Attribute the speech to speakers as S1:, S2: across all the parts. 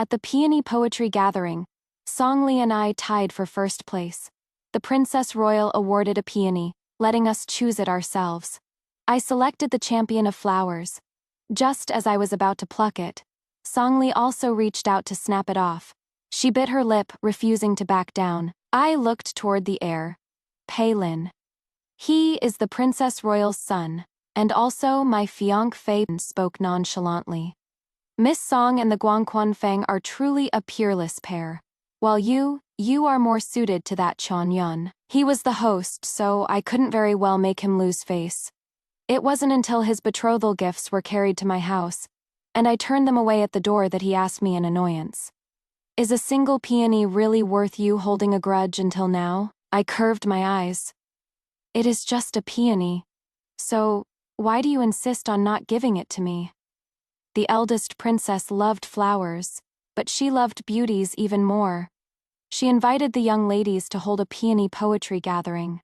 S1: At the peony poetry gathering, Songli and I tied for first place. The Princess Royal awarded a peony, letting us choose it ourselves. I selected the champion of flowers. Just as I was about to pluck it, Songli also reached out to snap it off. She bit her lip, refusing to back down. I looked toward the heir. Palin. He is the Princess Royal's son, and also my fiancé, spoke nonchalantly. Miss Song and the Guangquan Feng are truly a peerless pair. While you are more suited to that Changan. He was the host, so I couldn't very well make him lose face. It wasn't until his betrothal gifts were carried to my house, and I turned them away at the door, that he asked me in annoyance. Is a single peony really worth you holding a grudge until now? I curved my eyes. It is just a peony. So, why do you insist on not giving it to me? The eldest princess loved flowers, but she loved beauties even more. She invited the young ladies to hold a peony poetry gathering.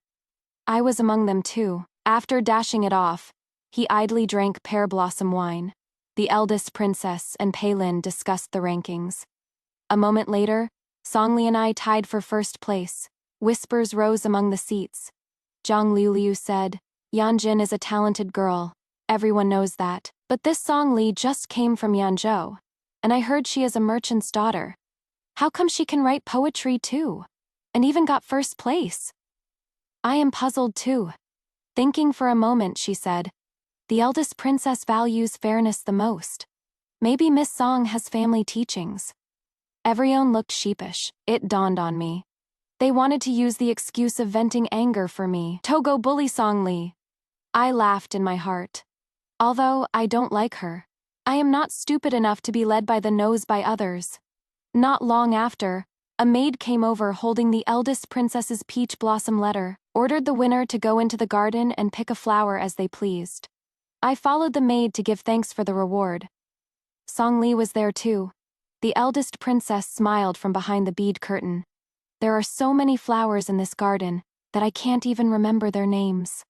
S1: I was among them too. After dashing it off, he idly drank pear blossom wine. The eldest princess and Palin discussed the rankings. A moment later, Songli and I tied for first place. Whispers rose among the seats. Zhang Liuliu said, Yanjin is a talented girl. Everyone knows that. But this Songli just came from Yanzhou, and I heard she is a merchant's daughter. How come she can write poetry too? And even got first place? I am puzzled too. Thinking for a moment, she said, the eldest princess values fairness the most. Maybe Miss Song has family teachings. Everyone looked sheepish. It dawned on me. They wanted to use the excuse of venting anger for me. Togo bully Songli. I laughed in my heart. Although I don't like her, I am not stupid enough to be led by the nose by others. Not long after, a maid came over holding the eldest princess's peach blossom letter, ordered the winner to go into the garden and pick a flower as they pleased. I followed the maid to give thanks for the reward. Songli was there too. The eldest princess smiled from behind the bead curtain. There are so many flowers in this garden that I can't even remember their names.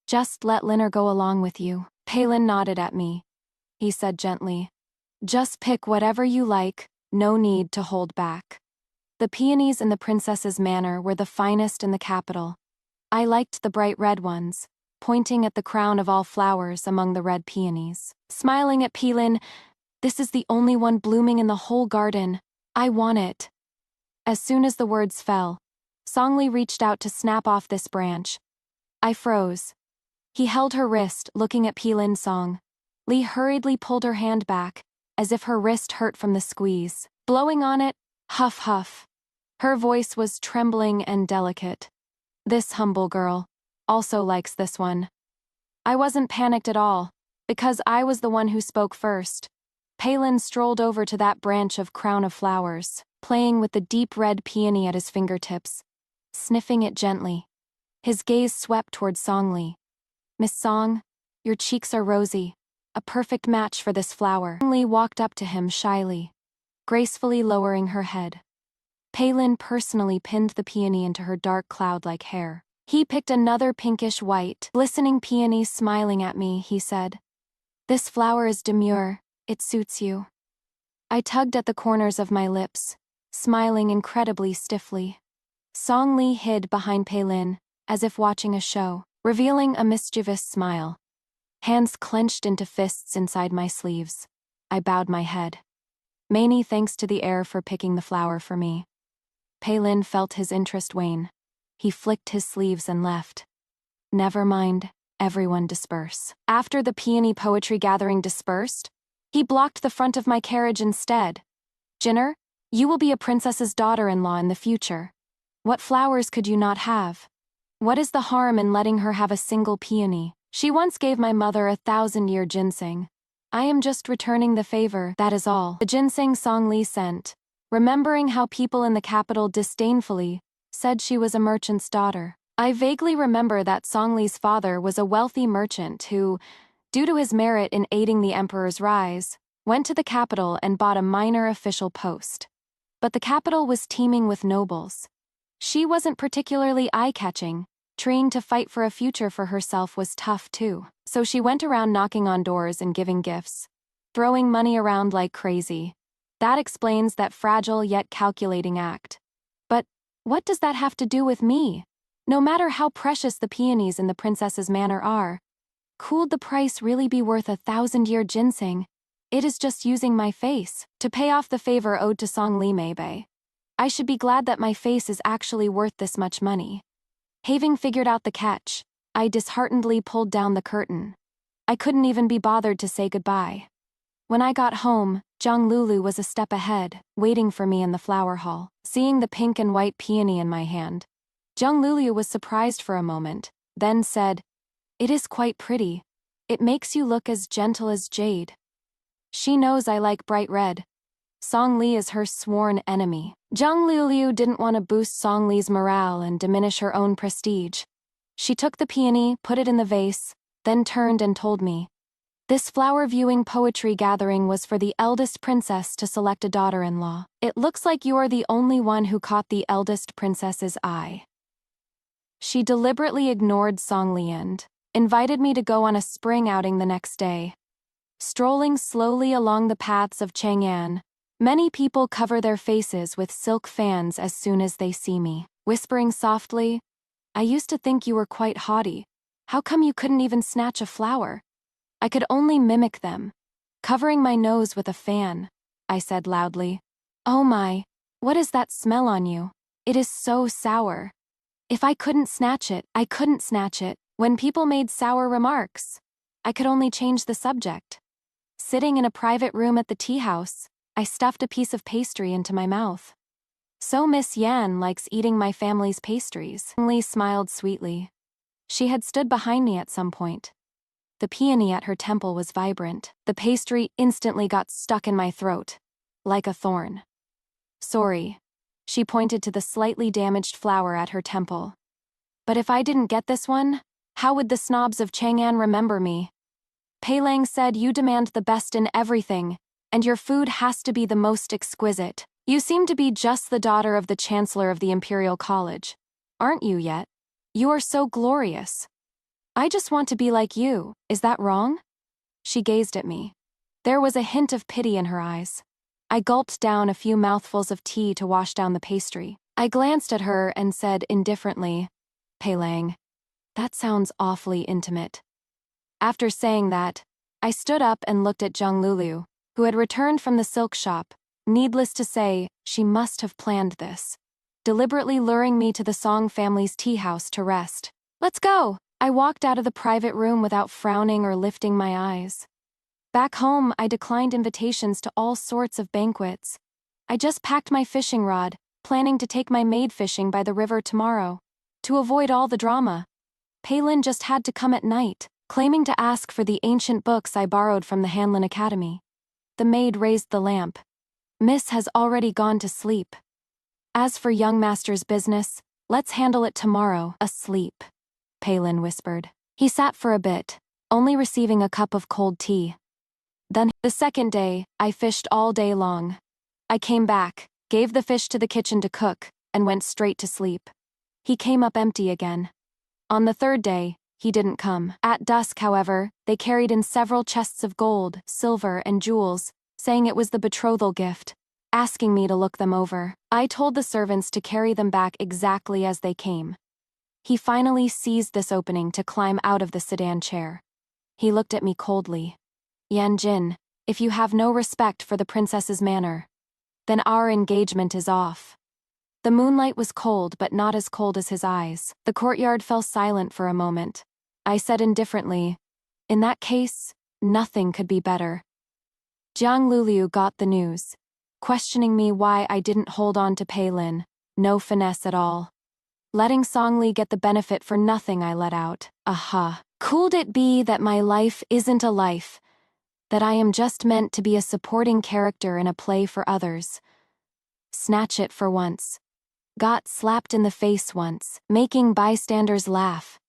S1: Just let Linner go along with you. Palin nodded at me. He said gently, just pick whatever you like, no need to hold back. The peonies in the princess's manor were the finest in the capital. I liked the bright red ones, pointing at the crown of all flowers among the red peonies. Smiling at Palin, this is the only one blooming in the whole garden. I want it. As soon as the words fell, Songli reached out to snap off this branch. I froze. He held her wrist, looking at Palin's Song. Li hurriedly pulled her hand back, as if her wrist hurt from the squeeze. Blowing on it, huff huff. Her voice was trembling and delicate. This humble girl also likes this one. I wasn't panicked at all, because I was the one who spoke first. Palin strolled over to that branch of crown of flowers, playing with the deep red peony at his fingertips, sniffing it gently. His gaze swept toward Songli. Miss Song, your cheeks are rosy, a perfect match for this flower. Songli walked up to him shyly, gracefully lowering her head. Palin personally pinned the peony into her dark cloud-like hair. He picked another pinkish-white, glistening peony, smiling at me, he said. This flower is demure, it suits you. I tugged at the corners of my lips, smiling incredibly stiffly. Songli hid behind Palin, as if watching a show, revealing a mischievous smile. Hands clenched into fists inside my sleeves. I bowed my head. Many thanks to the heir for picking the flower for me. Palin felt his interest wane. He flicked his sleeves and left. Never mind, everyone disperse. After the peony poetry gathering dispersed, he blocked the front of my carriage instead. Jinner, you will be a princess's daughter-in-law in the future. What flowers could you not have? What is the harm in letting her have a single peony? She once gave my mother 1,000-year ginseng. I am just returning the favor, that is all. The ginseng Songli sent, remembering how people in the capital disdainfully said she was a merchant's daughter. I vaguely remember that Songli's father was a wealthy merchant who, due to his merit in aiding the emperor's rise, went to the capital and bought a minor official post. But the capital was teeming with nobles. She wasn't particularly eye-catching. Trying to fight for a future for herself was tough too. So she went around knocking on doors and giving gifts, throwing money around like crazy. That explains that fragile yet calculating act. But what does that have to do with me? No matter how precious the peonies in the princess's manor are, could the price really be worth 1,000-year ginseng? It is just using my face to pay off the favor owed to Song Li Meibei. I should be glad that my face is actually worth this much money. Having figured out the catch, I disheartenedly pulled down the curtain. I couldn't even be bothered to say goodbye. When I got home, Zhang Lulu was a step ahead, waiting for me in the flower hall. Seeing the pink and white peony in my hand, Zhang Lulu was surprised for a moment, then said, "It is quite pretty. It makes you look as gentle as jade." She knows I like bright red. Song Li is her sworn enemy. Zhang Lulu didn't want to boost Song Li's morale and diminish her own prestige. She took the peony, put it in the vase, then turned and told me, "This flower viewing poetry gathering was for the eldest princess to select a daughter-in-law. It looks like you are the only one who caught the eldest princess's eye." She deliberately ignored Song Li and invited me to go on a spring outing the next day. Strolling slowly along the paths of Changan, many people cover their faces with silk fans as soon as they see me, whispering softly, "I used to think you were quite haughty. How come you couldn't even snatch a flower?" I could only mimic them. Covering my nose with a fan, I said loudly, "Oh my, what is that smell on you? It is so sour." If I couldn't snatch it, I couldn't snatch it. When people made sour remarks, I could only change the subject. Sitting in a private room at the tea house, I stuffed a piece of pastry into my mouth. "So Miss Yan likes eating my family's pastries." Lee smiled sweetly. She had stood behind me at some point. The peony at her temple was vibrant. The pastry instantly got stuck in my throat, like a thorn. "Sorry." She pointed to the slightly damaged flower at her temple. "But if I didn't get this one, how would the snobs of Changan remember me? Palin said you demand the best in everything, and your food has to be the most exquisite. You seem to be just the daughter of the chancellor of the Imperial College. Aren't you yet? You are so glorious. I just want to be like you, is that wrong?" She gazed at me. There was a hint of pity in her eyes. I gulped down a few mouthfuls of tea to wash down the pastry. I glanced at her and said indifferently, "Palin, that sounds awfully intimate." After saying that, I stood up and looked at Zhang Lulu, who had returned from the silk shop. Needless to say, she must have planned this, deliberately luring me to the Song family's tea house to rest. "Let's go!" I walked out of the private room without frowning or lifting my eyes. Back home, I declined invitations to all sorts of banquets. I just packed my fishing rod, planning to take my maid fishing by the river tomorrow. To avoid all the drama, Palin just had to come at night, claiming to ask for the ancient books I borrowed from the Hanlin Academy. The maid raised the lamp. "Miss has already gone to sleep. As for young master's business, let's handle it tomorrow." "Asleep," Palin whispered. He sat for a bit, only receiving a cup of cold tea. Then, the second day, I fished all day long. I came back, gave the fish to the kitchen to cook, and went straight to sleep. He came up empty again. On the third day, he didn't come. At dusk, however, they carried in several chests of gold, silver, and jewels, saying it was the betrothal gift, asking me to look them over. I told the servants to carry them back exactly as they came. He finally seized this opening to climb out of the sedan chair. He looked at me coldly. "Yan Jin, if you have no respect for the princess's manor, then our engagement is off." The moonlight was cold, but not as cold as his eyes. The courtyard fell silent for a moment. I said indifferently, "In that case, nothing could be better." Zhang Lulu got the news, questioning me why I didn't hold on to Palin. No finesse at all. Letting Song Li get the benefit for nothing, I let out. "Aha. Could it be that my life isn't a life? That I am just meant to be a supporting character in a play for others? Snatch it for once. Got slapped in the face once, making bystanders laugh,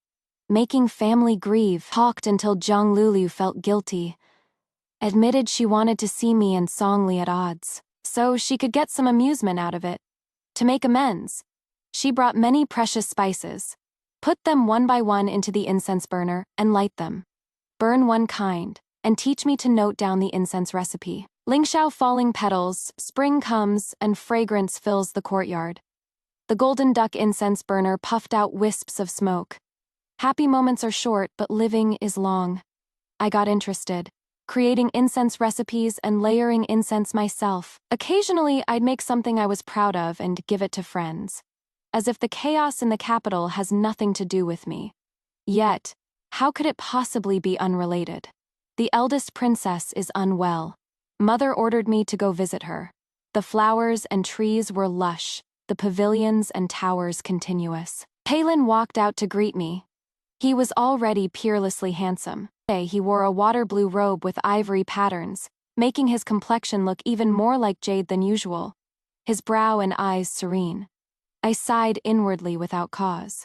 S1: making family grieve, talked until Zhang Lulu felt guilty. Admitted she wanted to see me and Song Li at odds, so she could get some amusement out of it. To make amends, she brought many precious spices, put them one by one into the incense burner, and light them. Burn one kind, and teach me to note down the incense recipe. Lingxiao falling petals, spring comes, and fragrance fills the courtyard. The golden duck incense burner puffed out wisps of smoke. Happy moments are short, but living is long. I got interested, creating incense recipes and layering incense myself. Occasionally, I'd make something I was proud of and give it to friends. As if the chaos in the capital has nothing to do with me. Yet, how could it possibly be unrelated? The eldest princess is unwell. Mother ordered me to go visit her. The flowers and trees were lush, the pavilions and towers continuous. Palin walked out to greet me. He was already peerlessly handsome. He wore a water blue robe with ivory patterns, making his complexion look even more like jade than usual. His brow and eyes serene. I sighed inwardly without cause.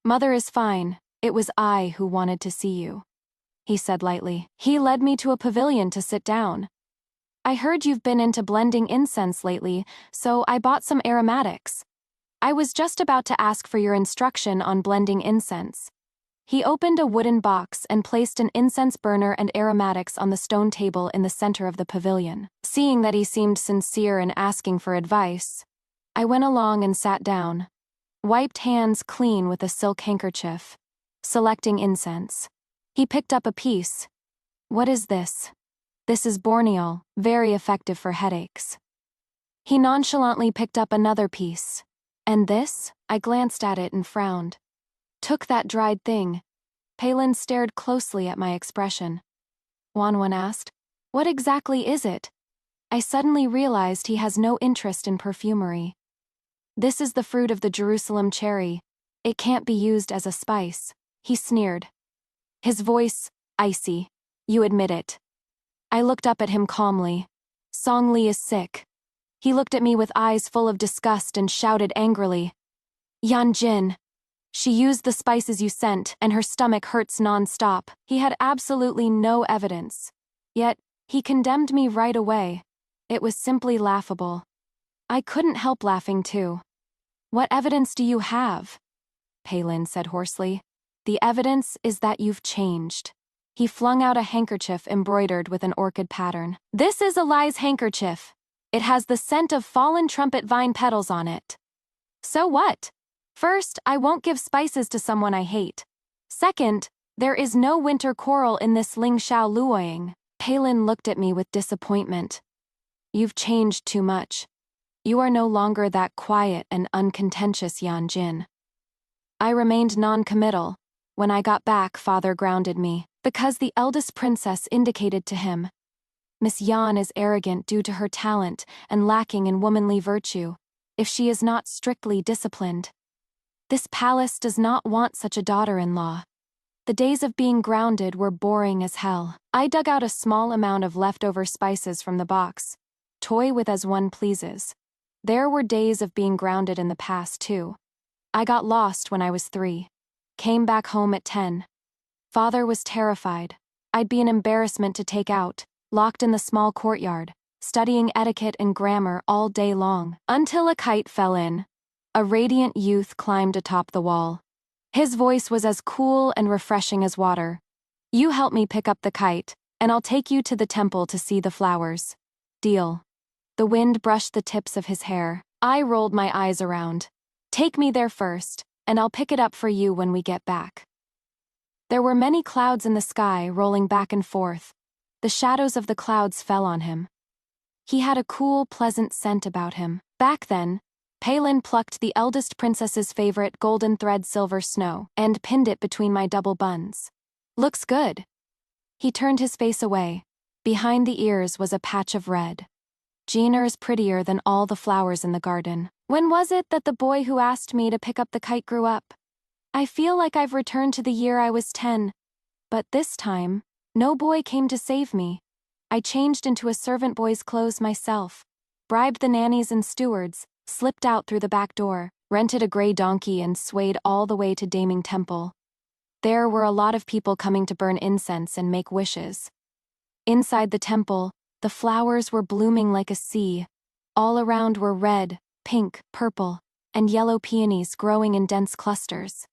S1: Mother is fine, it was I who wanted to see you, he said lightly. He led me to a pavilion to sit down. I heard you've been into blending incense lately, so I bought some aromatics. I was just about to ask for your instruction on blending incense. He opened a wooden box and placed an incense burner and aromatics on the stone table in the center of the pavilion. Seeing that he seemed sincere in asking for advice, I went along and sat down, wiped hands clean with a silk handkerchief, selecting incense. He picked up a piece. What is this? This is borneol, very effective for headaches. He nonchalantly picked up another piece. And this? I glanced at it and frowned. Took that dried thing. Palin stared closely at my expression. Wanwan asked, what exactly is it? I suddenly realized he has no interest in perfumery. This is the fruit of the Jerusalem cherry. It can't be used as a spice, he sneered. His voice, icy. You admit it. I looked up at him calmly. Song Li is sick. He looked at me with eyes full of disgust and shouted angrily. Yan Jin. She used the spices you sent, and her stomach hurts non-stop. He had absolutely no evidence. Yet, he condemned me right away. It was simply laughable. I couldn't help laughing too. What evidence do you have? Palin said hoarsely. The evidence is that you've changed. He flung out a handkerchief embroidered with an orchid pattern. This is Eli's handkerchief. It has the scent of fallen trumpet vine petals on it. So what? First, I won't give spices to someone I hate. Second, there is no winter coral in this Ling Xiao Luoying. Palin looked at me with disappointment. You've changed too much. You are no longer that quiet and uncontentious Yan Jin. I remained non-committal. When I got back, Father grounded me, because the eldest princess indicated to him. Miss Yan is arrogant due to her talent and lacking in womanly virtue, if she is not strictly disciplined. This palace does not want such a daughter-in-law. The days of being grounded were boring as hell. I dug out a small amount of leftover spices from the box. Toy with as one pleases. There were days of being grounded in the past, too. I got lost when I was 3. Came back home at 10. Father was terrified. I'd be an embarrassment to take out, locked in the small courtyard, studying etiquette and grammar all day long, until a kite fell in. A radiant youth climbed atop the wall. His voice was as cool and refreshing as water. You help me pick up the kite, and I'll take you to the temple to see the flowers. Deal. The wind brushed the tips of his hair. I rolled my eyes around. Take me there first, and I'll pick it up for you when we get back. There were many clouds in the sky rolling back and forth. The shadows of the clouds fell on him. He had a cool, pleasant scent about him. Back then, Palin plucked the eldest princess's favorite golden thread silver snow and pinned it between my double buns. Looks good. He turned his face away. Behind the ears was a patch of red. Jeaner is prettier than all the flowers in the garden. When was it that the boy who asked me to pick up the kite grew up? I feel like I've returned to the year I was 10. But this time, no boy came to save me. I changed into a servant boy's clothes myself, bribed the nannies and stewards, slipped out through the back door, rented a gray donkey and swayed all the way to Daming Temple. There were a lot of people coming to burn incense and make wishes. Inside the temple, the flowers were blooming like a sea. All around were red, pink, purple, and yellow peonies growing in dense clusters.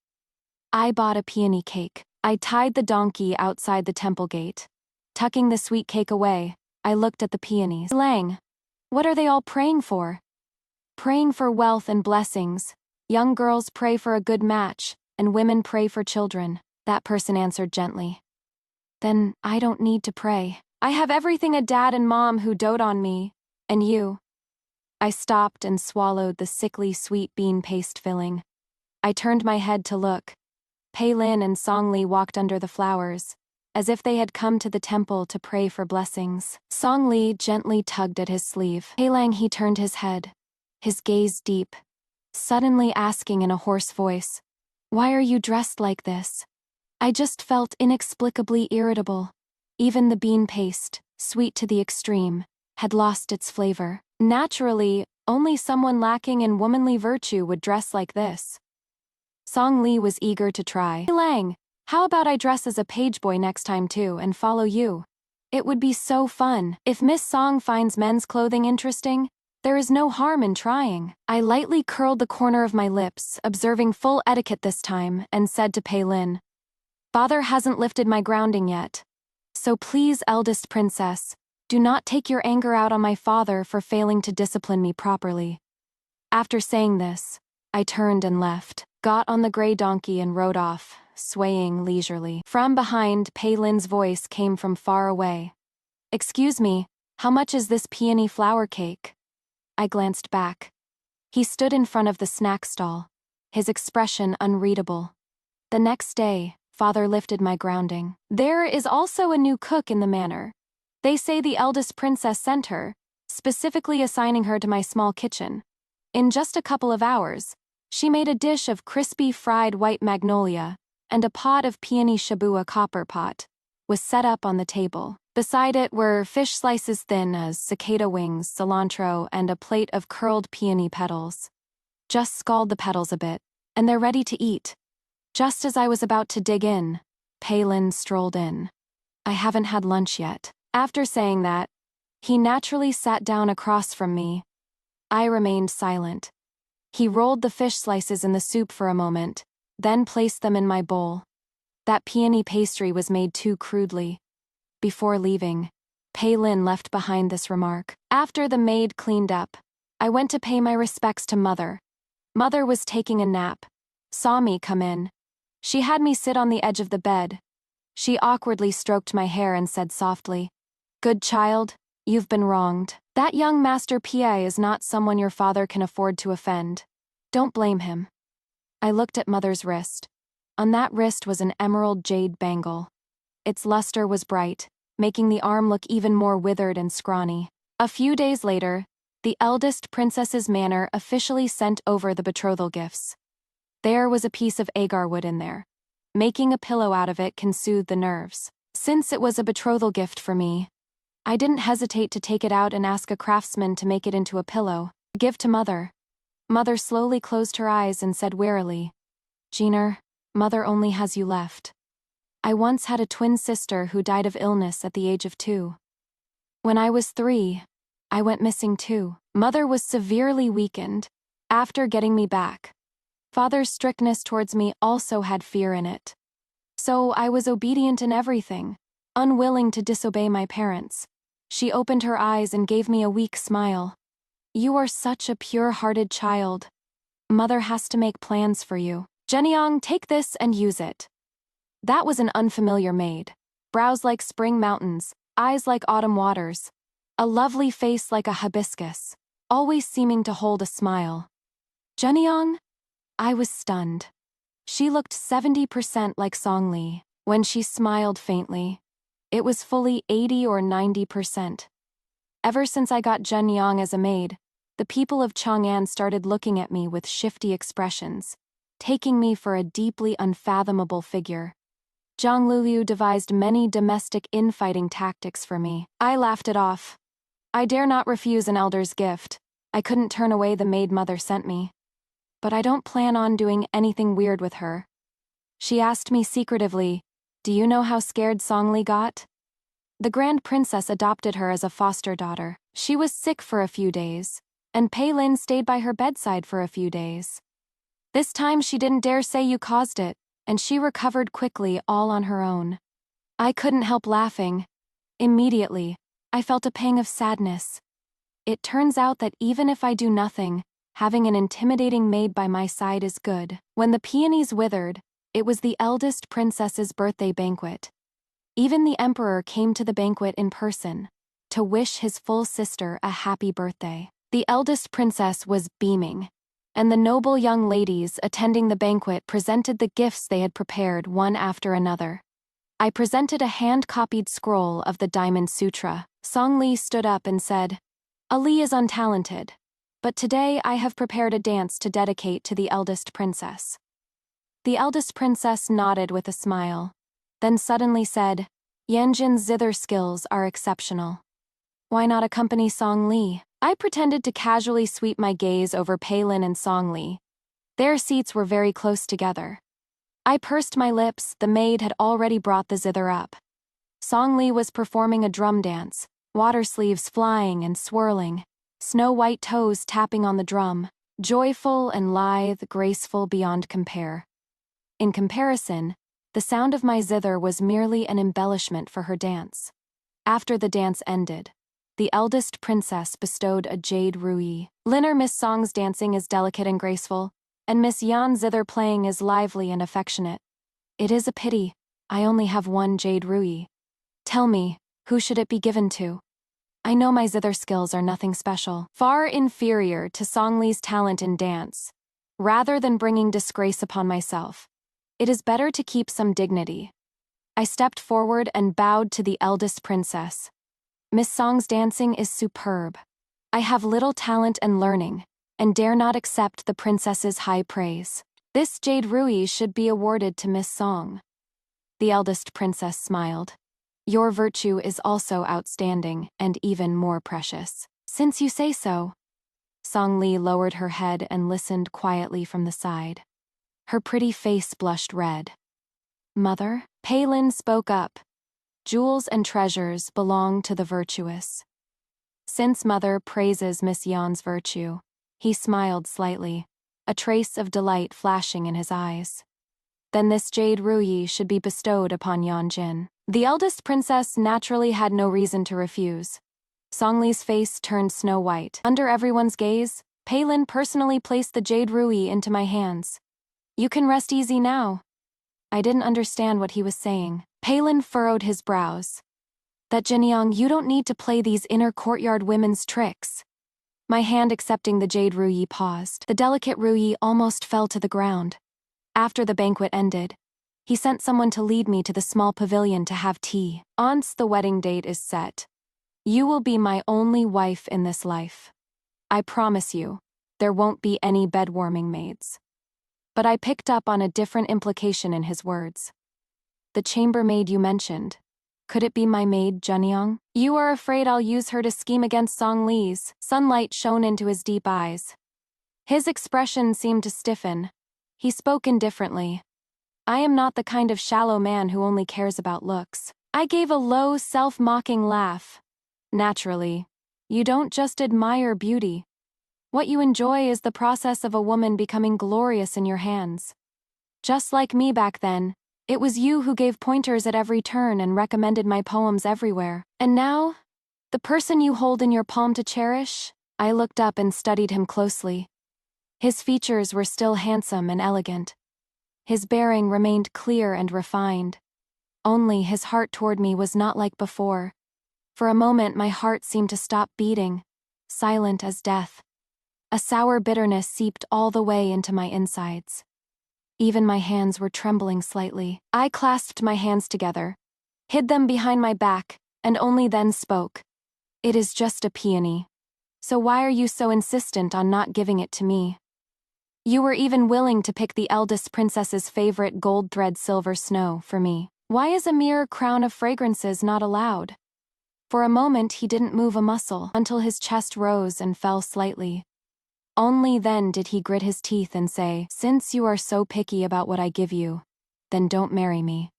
S1: I bought a peony cake. I tied the donkey outside the temple gate. Tucking the sweet cake away, I looked at the peonies. Lang. What are they all praying for? Praying for wealth and blessings. Young girls pray for a good match, and women pray for children, that person answered gently. Then, I don't need to pray. I have everything, a dad and mom who dote on me. And you. I stopped and swallowed the sickly sweet bean paste filling. I turned my head to look. Palin and Songli walked under the flowers, as if they had come to the temple to pray for blessings. Songli gently tugged at his sleeve. Palang, he turned his head, his gaze deep, suddenly asking in a hoarse voice, "Why are you dressed like this?" I just felt inexplicably irritable. Even the bean paste, sweet to the extreme, had lost its flavor. Naturally, only someone lacking in womanly virtue would dress like this. Song Li was eager to try. Hey Lang, how about I dress as a page boy next time too and follow you? It would be so fun. If Miss Song finds men's clothing interesting, there is no harm in trying. I lightly curled the corner of my lips, observing full etiquette this time, and said to Palin, "Father hasn't lifted my grounding yet. So please, eldest princess, do not take your anger out on my father for failing to discipline me properly." After saying this, I turned and left, got on the gray donkey and rode off, swaying leisurely. From behind, Palin's voice came from far away. "Excuse me, how much is this peony flour cake?" I glanced back. He stood in front of the snack stall, his expression unreadable. The next day, Father lifted my grounding. "There is also a new cook in the manor. They say the eldest princess sent her, specifically assigning her to my small kitchen. In just a couple of hours, she made a dish of crispy fried white magnolia, and a pot of peony shabu, a copper pot, was set up on the table. Beside it were fish slices thin as cicada wings, cilantro, and a plate of curled peony petals. Just scald the petals a bit, and they're ready to eat." Just as I was about to dig in, Palin strolled in. "I haven't had lunch yet." After saying that, he naturally sat down across from me. I remained silent. He rolled the fish slices in the soup for a moment, then placed them in my bowl. That peony pastry was made too crudely. Before leaving, Palin left behind this remark. After the maid cleaned up, I went to pay my respects to Mother. Mother was taking a nap, saw me come in. She had me sit on the edge of the bed. She awkwardly stroked my hair and said softly, "Good child, you've been wronged. That young Master Pi is not someone your father can afford to offend. Don't blame him." I looked at Mother's wrist. On that wrist was an emerald jade bangle. Its luster was bright, making the arm look even more withered and scrawny. A few days later, the eldest princess's manor officially sent over the betrothal gifts. There was a piece of agar wood in there. Making a pillow out of it can soothe the nerves. Since it was a betrothal gift for me, I didn't hesitate to take it out and ask a craftsman to make it into a pillow. "Give to Mother." Mother slowly closed her eyes and said wearily, "Jeaner, Mother only has you left. I once had a twin sister who died of illness at the age of 2. When I was 3, I went missing too. Mother was severely weakened. After getting me back, Father's strictness towards me also had fear in it. So I was obedient in everything, unwilling to disobey my parents." She opened her eyes and gave me a weak smile. "You are such a pure-hearted child. Mother has to make plans for you. Zhenyang, take this and use it." That was an unfamiliar maid. Brows like spring mountains, eyes like autumn waters, a lovely face like a hibiscus, always seeming to hold a smile. "Zhenyang?" I was stunned. She looked 70% like Songli. When she smiled faintly, it was fully 80 or 90%. Ever since I got Zhenyang as a maid, the people of Changan started looking at me with shifty expressions, taking me for a deeply unfathomable figure. Zhang Lulu devised many domestic infighting tactics for me. I laughed it off. I dare not refuse an elder's gift. I couldn't turn away the maid Mother sent me. But I don't plan on doing anything weird with her. She asked me secretively, "Do you know how scared Songli got?" The Grand Princess adopted her as a foster daughter. She was sick for a few days, and Palin stayed by her bedside for a few days. This time she didn't dare say you caused it, and she recovered quickly all on her own. I couldn't help laughing. Immediately, I felt a pang of sadness. It turns out that even if I do nothing, having an intimidating maid by my side is good. When the peonies withered, it was the eldest princess's birthday banquet. Even the emperor came to the banquet in person, to wish his full sister a happy birthday. The eldest princess was beaming, and the noble young ladies attending the banquet presented the gifts they had prepared one after another. I presented a hand-copied scroll of the Diamond Sutra. Song Li stood up and said, "Ali is untalented, but today I have prepared a dance to dedicate to the eldest princess." The eldest princess nodded with a smile, then suddenly said, "Yanjin's zither skills are exceptional. Why not accompany Song Li?" I pretended to casually sweep my gaze over Palin and Song Li. Their seats were very close together. I pursed my lips. The maid had already brought the zither up. Song Li was performing a drum dance, water sleeves flying and swirling, snow-white toes tapping on the drum, joyful and lithe, graceful beyond compare. In comparison, the sound of my zither was merely an embellishment for her dance. After the dance ended, the eldest princess bestowed a jade ruyi. Miss Song's dancing is delicate and graceful, and Miss Yan's zither playing is lively and affectionate. It is a pity, I only have one jade ruyi. Tell me, who should it be given to? I know my zither skills are nothing special, far inferior to Song Li's talent in dance. Rather than bringing disgrace upon myself, it is better to keep some dignity. I stepped forward and bowed to the eldest princess. Miss Song's dancing is superb. I have little talent and learning, and dare not accept the princess's high praise. This jade ruyi should be awarded to Miss Song. The eldest princess smiled. Your virtue is also outstanding and even more precious. Since you say so. Song Li lowered her head and listened quietly from the side. Her pretty face blushed red. Mother? Palin spoke up. Jewels and treasures belong to the virtuous. Since Mother praises Miss Yan's virtue, he smiled slightly, a trace of delight flashing in his eyes. Then this jade ruyi should be bestowed upon Yanjin. The eldest princess naturally had no reason to refuse. Song Li's face turned snow-white. Under everyone's gaze, Palin personally placed the jade ruyi into my hands. You can rest easy now. I didn't understand what he was saying. Palin furrowed his brows. That Jinyang, you don't need to play these inner courtyard women's tricks. My hand accepting the jade ruyi paused. The delicate ruyi almost fell to the ground. After the banquet ended, he sent someone to lead me to the small pavilion to have tea. Once the wedding date is set, you will be my only wife in this life. I promise you, there won't be any bed-warming maids. But I picked up on a different implication in his words. The chambermaid you mentioned. Could it be my maid, Jinyang? You are afraid I'll use her to scheme against Song Li's. Sunlight shone into his deep eyes. His expression seemed to stiffen. He spoke indifferently. I am not the kind of shallow man who only cares about looks. I gave a low, self-mocking laugh. Naturally, you don't just admire beauty. What you enjoy is the process of a woman becoming glorious in your hands. Just like me back then, it was you who gave pointers at every turn and recommended my poems everywhere. And now, the person you hold in your palm to cherish? I looked up and studied him closely. His features were still handsome and elegant. His bearing remained clear and refined. Only his heart toward me was not like before. For a moment my heart seemed to stop beating, silent as death. A sour bitterness seeped all the way into my insides. Even my hands were trembling slightly. I clasped my hands together, hid them behind my back, and only then spoke. It is just a peony. So why are you so insistent on not giving it to me? You were even willing to pick the eldest princess's favorite gold thread silver snow for me. Why is a mere crown of fragrances not allowed? For a moment he didn't move a muscle until his chest rose and fell slightly. Only then did he grit his teeth and say, "Since you are so picky about what I give you, then don't marry me."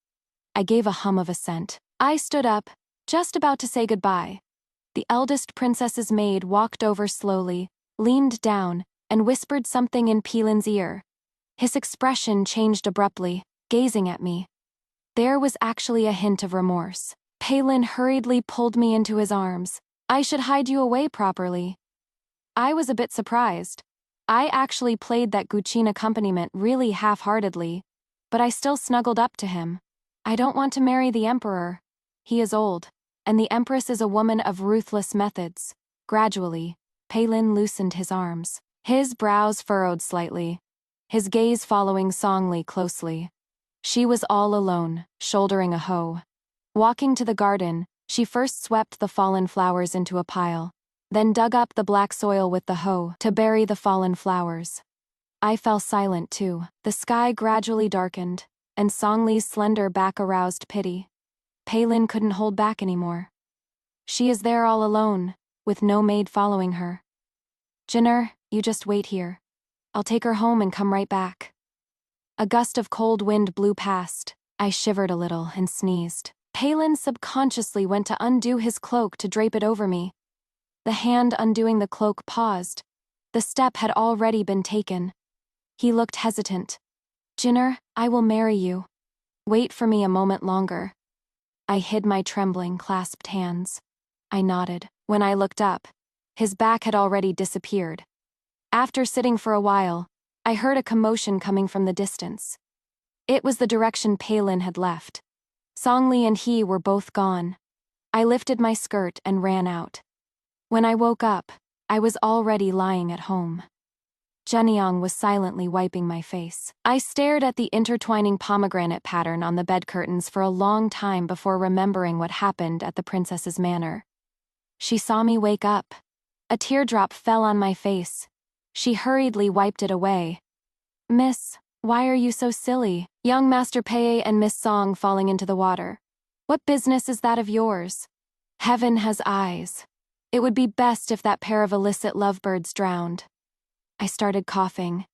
S1: I gave a hum of assent. I stood up, just about to say goodbye. The eldest princess's maid walked over slowly, leaned down, and whispered something in Palin's ear. His expression changed abruptly, gazing at me. There was actually a hint of remorse. Palin hurriedly pulled me into his arms. I should hide you away properly. I was a bit surprised. I actually played that Guccin accompaniment really half-heartedly, but I still snuggled up to him. I don't want to marry the emperor. He is old, and the empress is a woman of ruthless methods. Gradually, Palin loosened his arms. His brows furrowed slightly, his gaze following Song Li closely. She was all alone, shouldering a hoe. Walking to the garden, she first swept the fallen flowers into a pile, then dug up the black soil with the hoe to bury the fallen flowers. I fell silent too. The sky gradually darkened, and Song Li's slender back aroused pity. Palin couldn't hold back anymore. She is there all alone, with no maid following her. Jinner, you just wait here. I'll take her home and come right back. A gust of cold wind blew past. I shivered a little and sneezed. Palin subconsciously went to undo his cloak to drape it over me. The hand undoing the cloak paused. The step had already been taken. He looked hesitant. Jinner, I will marry you. Wait for me a moment longer. I hid my trembling, clasped hands. I nodded. When I looked up, his back had already disappeared. After sitting for a while, I heard a commotion coming from the distance. It was the direction Palin had left. Song Li and he were both gone. I lifted my skirt and ran out. When I woke up, I was already lying at home. Zhenyang was silently wiping my face. I stared at the intertwining pomegranate pattern on the bed curtains for a long time before remembering what happened at the princess's manor. She saw me wake up. A teardrop fell on my face. She hurriedly wiped it away. Miss, why are you so silly? Young Master Pei and Miss Song falling into the water. What business is that of yours? Heaven has eyes. It would be best if that pair of illicit lovebirds drowned. I started coughing.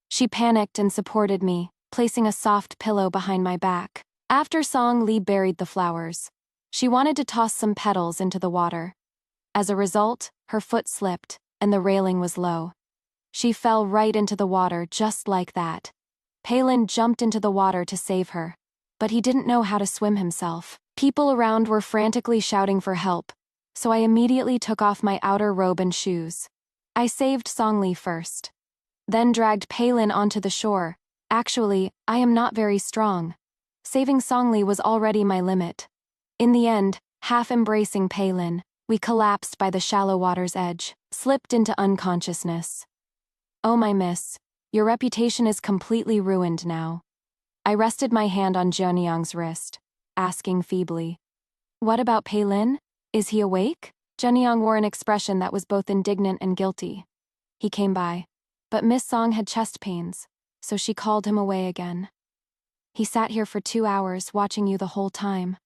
S1: She panicked and supported me, placing a soft pillow behind my back. After Song Li buried the flowers, she wanted to toss some petals into the water. As a result, her foot slipped, and the railing was low. She fell right into the water just like that. Palin jumped into the water to save her, but he didn't know how to swim himself. People around were frantically shouting for help, so I immediately took off my outer robe and shoes. I saved Song Li first, then dragged Palin onto the shore. Actually, I am not very strong. Saving Song Li was already my limit. In the end, half embracing Palin, we collapsed by the shallow water's edge, slipped into unconsciousness. Oh my miss, your reputation is completely ruined now. I rested my hand on Zhenyang's wrist, asking feebly, what about Palin? Is he awake? Zhenyang wore an expression that was both indignant and guilty. He came by, but Miss Song had chest pains, so she called him away again. He sat here for 2 hours watching you the whole time.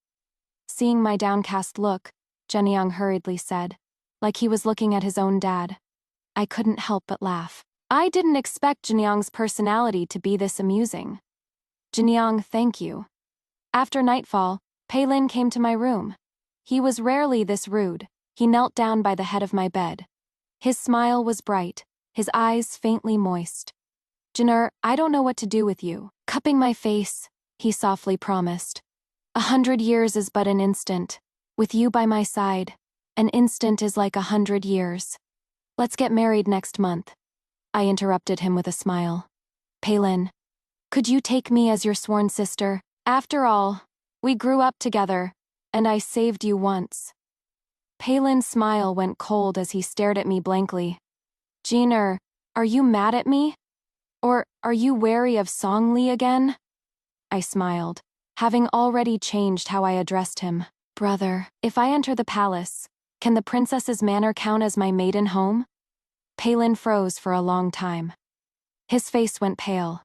S1: Seeing my downcast look, Zhenyang hurriedly said, like he was looking at his own dad. I couldn't help but laugh. I didn't expect Zhenyang's personality to be this amusing. Zhenyang, thank you. After nightfall, Palin came to my room. He was rarely this rude. He knelt down by the head of my bed. His smile was bright, his eyes faintly moist. Jinner, I don't know what to do with you. Cupping my face, he softly promised. 100 years is but an instant. With you by my side, an instant is like 100 years. Let's get married next month. I interrupted him with a smile. Palin, could you take me as your sworn sister? After all, we grew up together, and I saved you once. Palin's smile went cold as he stared at me blankly. Jinner, are you mad at me? Or are you wary of Song Li again? I smiled, having already changed how I addressed him. Brother, if I enter the palace, can the princess's manor count as my maiden home? Palin froze for a long time. His face went pale.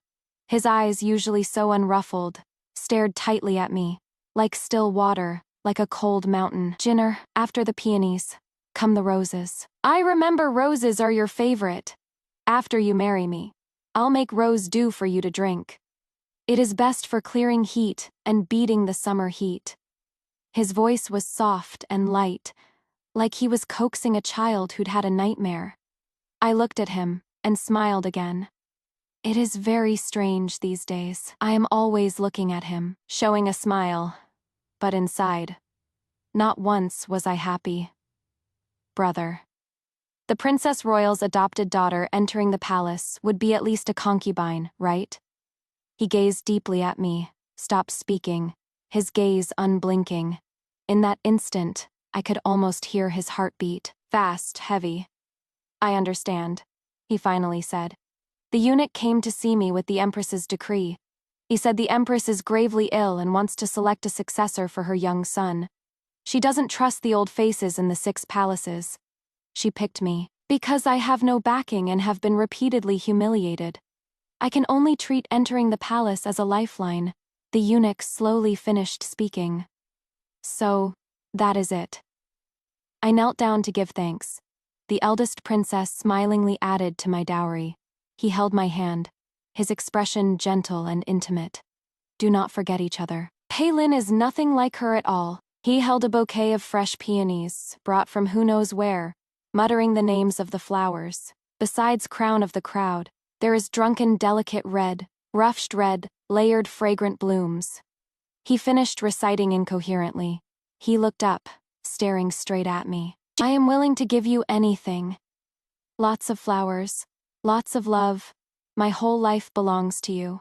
S1: His eyes, usually so unruffled, stared tightly at me, like still water, like a cold mountain. Jinner, after the peonies, come the roses. I remember roses are your favorite. After you marry me, I'll make rose dew for you to drink. It is best for clearing heat and beating the summer heat. His voice was soft and light, like he was coaxing a child who'd had a nightmare. I looked at him and smiled again. It is very strange these days. I am always looking at him, showing a smile, but inside, Not once was I happy. Brother. The Princess Royal's adopted daughter entering the palace would be at least a concubine, right? He gazed deeply at me, stopped speaking, his gaze unblinking. In that instant, I could almost hear his heartbeat, fast, heavy. I understand, he finally said. The eunuch came to see me with the Empress's decree. He said the Empress is gravely ill and wants to select a successor for her young son. She doesn't trust the old faces in the 6 palaces. She picked me, because I have no backing and have been repeatedly humiliated. I can only treat entering the palace as a lifeline. The eunuch slowly finished speaking. So, that is it. I knelt down to give thanks. The eldest princess smilingly added to my dowry. He held my hand, his expression gentle and intimate. Do not forget each other. Palin is nothing like her at all. He held a bouquet of fresh peonies, brought from who knows where, muttering the names of the flowers. Besides crown of the crowd, there is drunken delicate red, rushed red, layered fragrant blooms. He finished reciting incoherently. He looked up, staring straight at me. I am willing to give you anything. Lots of flowers, lots of love. My whole life belongs to you.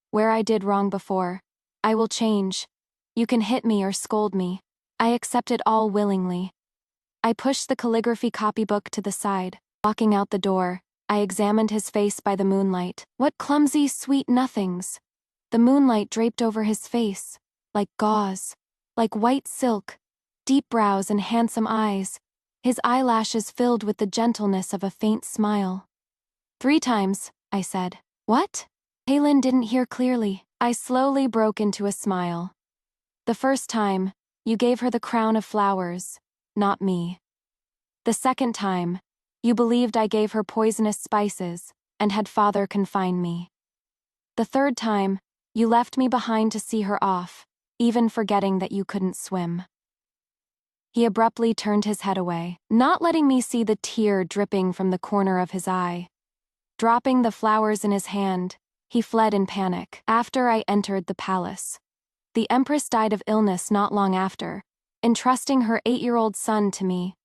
S1: Where I did wrong before, I will change. You can hit me or scold me. I accept it all willingly. I pushed the calligraphy copybook to the side. Walking out the door, I examined his face by the moonlight. What clumsy, sweet nothings. The moonlight draped over his face, like gauze, like white silk, deep brows and handsome eyes, his eyelashes filled with the gentleness of a faint smile. 3 times, I said. What? Palin didn't hear clearly. I slowly broke into a smile. The first time, you gave her the crown of flowers, not me. The second time, you believed I gave her poisonous spices and had father confine me. The third time, you left me behind to see her off, even forgetting that you couldn't swim. He abruptly turned his head away, not letting me see the tear dripping from the corner of his eye. Dropping the flowers in his hand, he fled in panic. After I entered the palace, the Empress died of illness not long after, entrusting her 8-year-old son to me.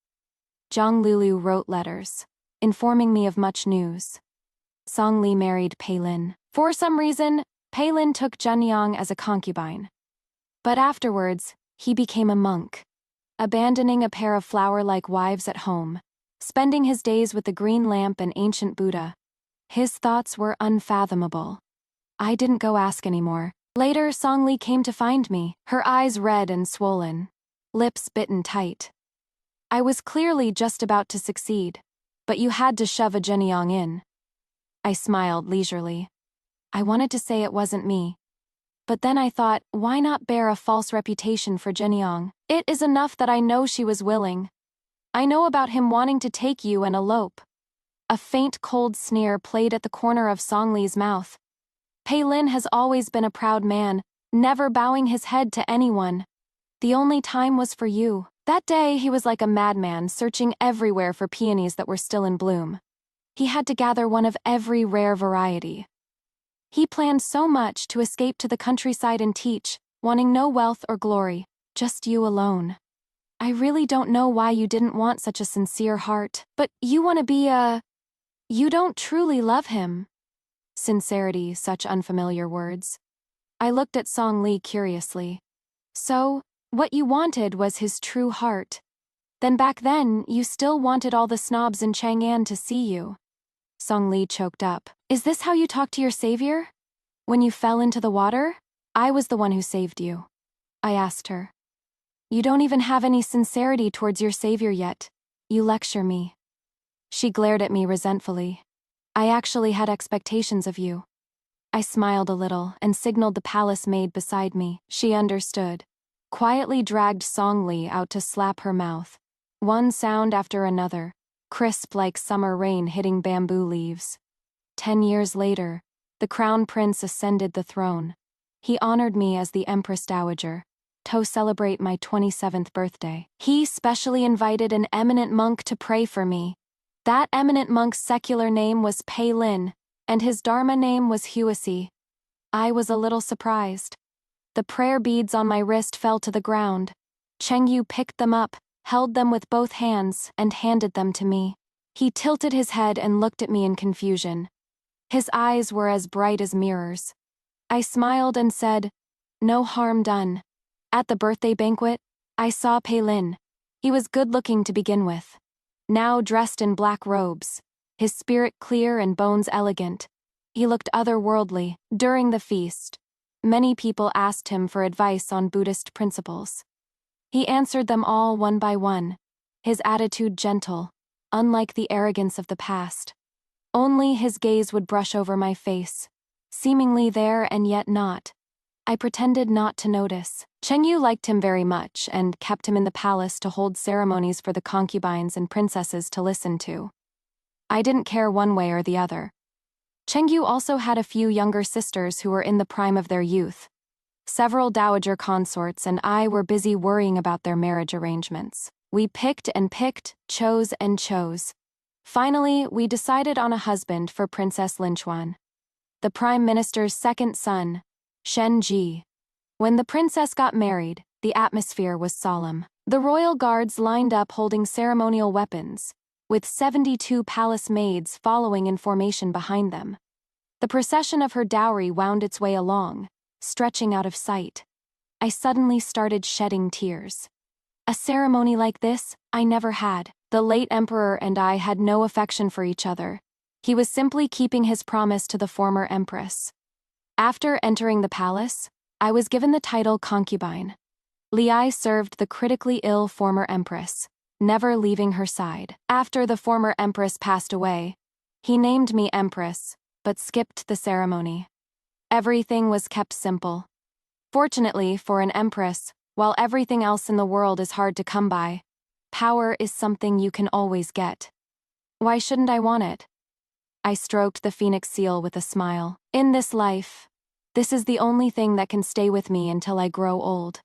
S1: Zhang Lulu wrote letters, informing me of much news. Song Li married Palin. For some reason, Palin took Zhenyang as a concubine. But afterwards, he became a monk, abandoning a pair of flower-like wives at home, spending his days with the green lamp and ancient Buddha. His thoughts were unfathomable. I didn't go ask anymore. Later, Song Li came to find me, her eyes red and swollen, lips bitten tight. I was clearly just about to succeed, but you had to shove a Zhenyang in. I smiled leisurely. I wanted to say it wasn't me. But then I thought, why not bear a false reputation for Zhenyang? It is enough that I know she was willing. I know about him wanting to take you and elope. A faint cold sneer played at the corner of Song Li's mouth. Palin has always been a proud man, never bowing his head to anyone. The only time was for you. That day he was like a madman, searching everywhere for peonies that were still in bloom. He had to gather one of every rare variety. He planned so much to escape to the countryside and teach, wanting no wealth or glory, just you alone. I really don't know why you didn't want such a sincere heart, but you want to be You don't truly love him. Sincerity, such unfamiliar words. I looked at Song Li curiously. So, what you wanted was his true heart. Then back then, you still wanted all the snobs in Changan to see you. Song Li choked up. Is this how you talk to your savior? When you fell into the water? I was the one who saved you. I asked her. You don't even have any sincerity towards your savior yet. You lecture me. She glared at me resentfully. I actually had expectations of you. I smiled a little and signaled the palace maid beside me. She understood. Quietly dragged Song Li out to slap her mouth. One sound after another, crisp like summer rain hitting bamboo leaves. 10 years later, the crown prince ascended the throne. He honored me as the Empress Dowager, to celebrate my 27th birthday. He specially invited an eminent monk to pray for me. That eminent monk's secular name was Palin, and his Dharma name was Huasi. I was a little surprised. The prayer beads on my wrist fell to the ground. Chengyu picked them up, held them with both hands, and handed them to me. He tilted his head and looked at me in confusion. His eyes were as bright as mirrors. I smiled and said, "No harm done." At the birthday banquet, I saw Palin. He was good-looking to begin with. Now dressed in black robes, his spirit clear and bones elegant, he looked otherworldly. During the feast, many people asked him for advice on Buddhist principles. He answered them all one by one, his attitude gentle, unlike the arrogance of the past. Only his gaze would brush over my face, seemingly there and yet not. I pretended not to notice. Chengyu liked him very much and kept him in the palace to hold ceremonies for the concubines and princesses to listen to. I didn't care one way or the other. Chengyu also had a few younger sisters who were in the prime of their youth. Several dowager consorts and I were busy worrying about their marriage arrangements. We picked and picked, chose and chose. Finally, we decided on a husband for Princess Linchuan, the Prime Minister's second son, Shen Ji. When the princess got married, the atmosphere was solemn. The royal guards lined up holding ceremonial weapons, with 72 palace maids following in formation behind them. The procession of her dowry wound its way along, stretching out of sight. I suddenly started shedding tears. A ceremony like this, I never had. The late emperor and I had no affection for each other. He was simply keeping his promise to the former empress. After entering the palace, I was given the title concubine. Li served the critically ill former empress, never leaving her side. After the former empress passed away, he named me empress, but skipped the ceremony. Everything was kept simple. Fortunately for an empress, while everything else in the world is hard to come by, power is something you can always get. Why shouldn't I want it? I stroked the phoenix seal with a smile. In this life, this is the only thing that can stay with me until I grow old.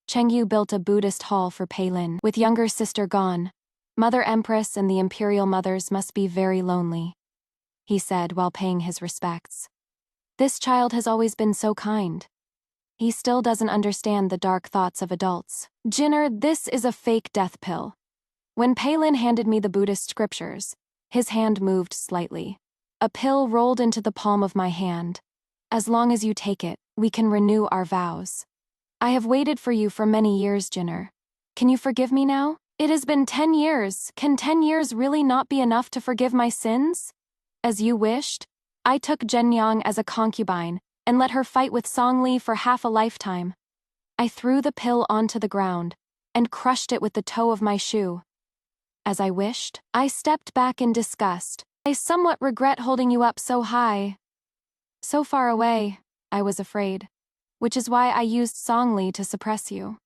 S1: Chengyu built a Buddhist hall for Palin. With younger sister gone, Mother Empress and the imperial mothers must be very lonely, he said while paying his respects. This child has always been so kind. He still doesn't understand the dark thoughts of adults. Jinner, this is a fake death pill. When Palin handed me the Buddhist scriptures, his hand moved slightly. A pill rolled into the palm of my hand. As long as you take it, we can renew our vows. I have waited for you for many years, Jinner. Can you forgive me now? It has been 10 years. Can 10 years really not be enough to forgive my sins? As you wished, I took Zhenyang as a concubine and let her fight with Songli for half a lifetime. I threw the pill onto the ground and crushed it with the toe of my shoe. As I wished, I stepped back in disgust. I somewhat regret holding you up so high. So far away, I was afraid, which is why I used Songli to suppress you.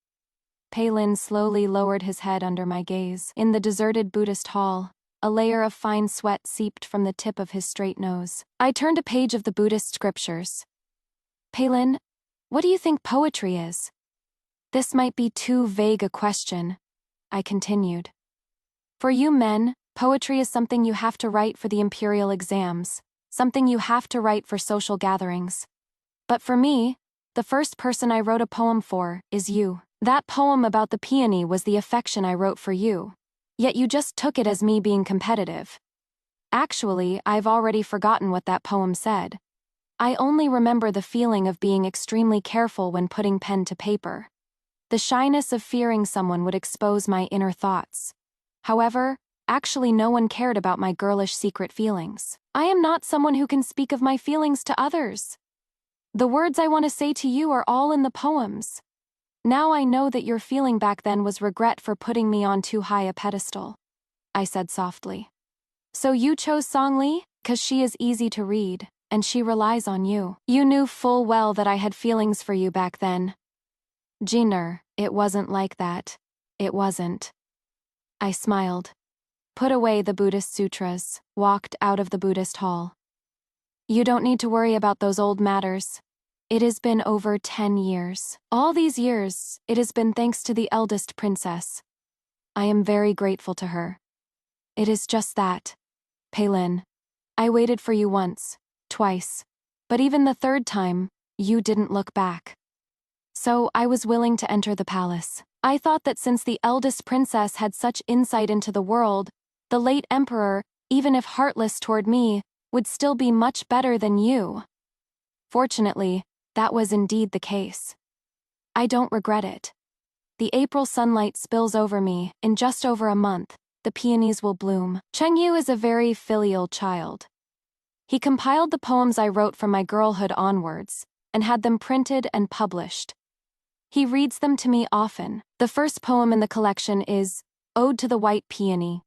S1: Palin slowly lowered his head under my gaze. In the deserted Buddhist hall, a layer of fine sweat seeped from the tip of his straight nose. I turned a page of the Buddhist scriptures. Palin, what do you think poetry is? This might be too vague a question, I continued. For you men, poetry is something you have to write for the imperial exams, something you have to write for social gatherings. But for me, the first person I wrote a poem for is you. That poem about the peony was the affection I wrote for you. Yet you just took it as me being competitive. Actually, I've already forgotten what that poem said. I only remember the feeling of being extremely careful when putting pen to paper. The shyness of fearing someone would expose my inner thoughts. However, actually no one cared about my girlish secret feelings. I am not someone who can speak of my feelings to others. The words I want to say to you are all in the poems. Now I know that your feeling back then was regret for putting me on too high a pedestal, I said softly. So you chose Songli? 'Cause she is easy to read, and she relies on you. You knew full well that I had feelings for you back then. Jinner, it wasn't like that. It wasn't. I smiled, put away the Buddhist sutras, walked out of the Buddhist hall. You don't need to worry about those old matters. It has been over 10 years. All these years, it has been thanks to the eldest princess. I am very grateful to her. It is just that. Palin, I waited for you once, twice, but even the third time, you didn't look back. So I was willing to enter the palace. I thought that since the eldest princess had such insight into the world, the late emperor, even if heartless toward me, would still be much better than you. Fortunately, that was indeed the case. I don't regret it. The April sunlight spills over me. In just over a month, the peonies will bloom. Chengyu is a very filial child. He compiled the poems I wrote from my girlhood onwards, and had them printed and published. He reads them to me often. The first poem in the collection is Ode to the White Peony.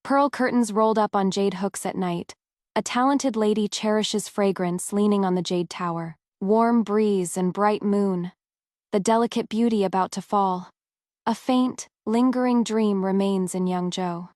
S1: Pearl curtains rolled up on jade hooks at night. A talented lady cherishes fragrance leaning on the jade tower. Warm breeze and bright moon. The delicate beauty about to fall. A faint, lingering dream remains in young Joe.